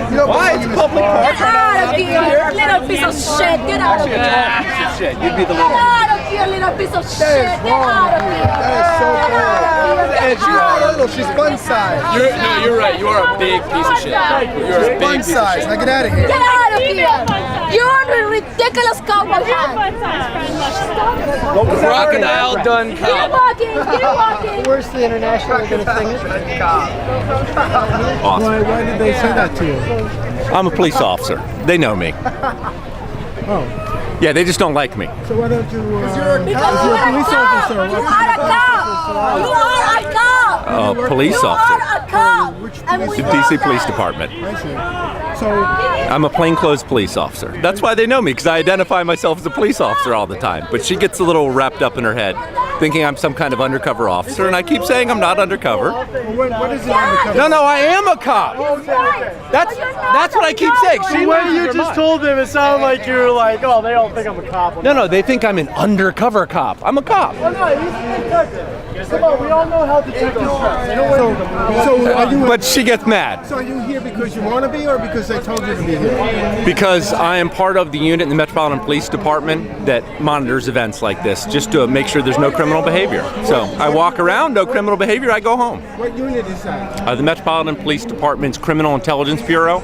Why? It's a public park. Get out of here, little piece of shit. Get out of here. Piece of shit. You'd be the Get out of here, little piece of shit. Get out of here. That is so cool. And she's not little, she's fun size. You're right. You are a big piece of shit. You're a big Fun piece of size. shit. Now get out of here. Get out of here. You're a ridiculous cowboy hat. Crocodile done Keep cop. walking, keep walking. Where's the international going to sing it? Why did they say that to you? I'm a police officer. They know me. Oh. Yeah, they just don't like me. So why don't you, Because you are a police cop. officer. You are a cop. You are a cop. Police You officer. are a cop. And we The know DC that. Police Department. I see. So, I'm a plainclothes police officer. That's why they know me, because I identify myself as a police officer all the time. But she gets a little wrapped up in her head, thinking I'm some kind of undercover officer, and I keep saying I'm not undercover. what is it undercover? No, I am a cop. That's what I keep saying. She The way loses you her just mind. told them, it sounded like you were like, oh, they all think I'm a cop. No, they think I'm an undercover cop. I'm a cop. Oh, no, he's a detective. Come on, we all know how detectives dress. They know what So are you? But she gets mad. So are you here because you want to be, or because they told you to be here? Because I am part of the unit in the Metropolitan Police Department that monitors events like this, just to make sure there's no criminal behavior. So I walk around, no criminal behavior, I go home. What unit is that? The Metropolitan Police Department's Criminal Intelligence Bureau.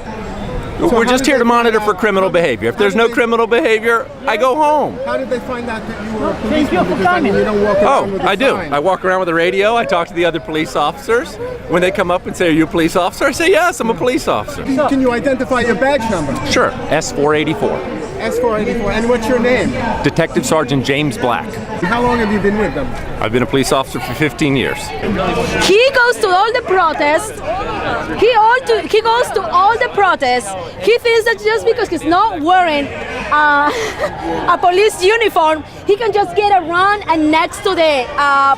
So We're how just did here they to monitor find for out- criminal behavior. If there's no criminal behavior, I go home. How did they find out that you were a policeman? Because I mean, you don't walk around with a I do. sign. I walk around with a radio. I talk to the other police officers. When they come up and say, "Are you a police officer?" I say, "Yes, I'm a police officer." Can you identify your badge number? Sure. S484. S484. And what's your name? Detective Sergeant James Black. How long have you been with them? I've been a police officer for 15 years. He goes to all the protests. He goes to all the protests. He thinks that just because he's not wearing a police uniform, he can just get around and next to the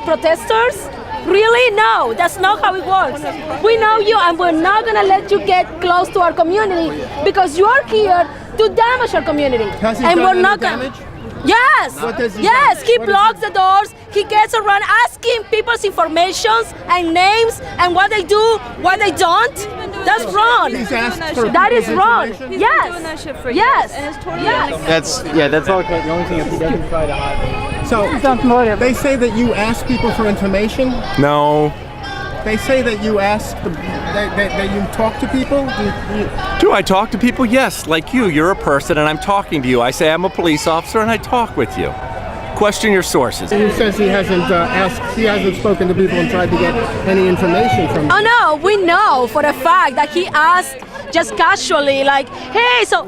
protesters. Really? No, that's not how it works. We know you, and we're not gonna let you get close to our community because you're here to damage our community. Has he and done we're any not damage? Yes. What does he Yes. do? He What does blocks he- the doors. He gets around asking people's informations and names and what they do, what they don't. That's wrong. He's asked for That is people's wrong. information? Yes. doing that shit for Yes. years, and it's totally Yes. That's all. The only thing is he doesn't try to hide it. So they say that you ask people for information. No. They say that you ask, that you talk to people. Do I talk to people? Yes, like you. You're a person and I'm talking to you. I say I'm a police officer and I talk with you. Question your sources. He says he hasn't he hasn't spoken to people and tried to get any information from them. Oh no, we know for a fact that he asked just casually, like, hey, so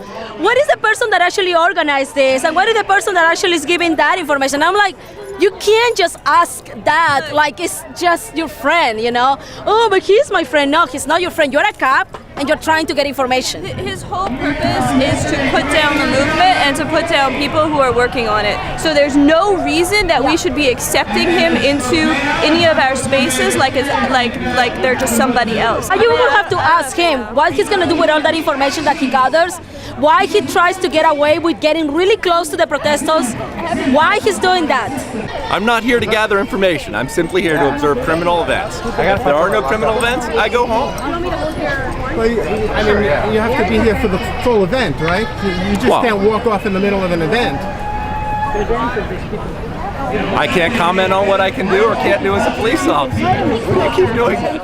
what is the person that actually organized this? And what is the person that actually is giving that information? I'm like, you can't just ask that like it's just your friend, you know? Oh, but he's my friend. No, he's not your friend. You're a cop and you're trying to get information. His whole purpose is to put down the movement and to put down people who are working on it. So there's no reason that we should be accepting him into any of our spaces like they're just somebody else. You will have to ask him what he's gonna do with all that information that he gathers, why he tries to get away with getting really close to the protesters, why he's doing that. I'm not here to gather information. I'm simply here to observe criminal events. If there are no criminal events, I go home. Well, I mean, you have to be here for the full event, right? You just Well- can't walk off in the middle of an event. I can't comment on what I can do or can't do as a police officer. You keep doing it.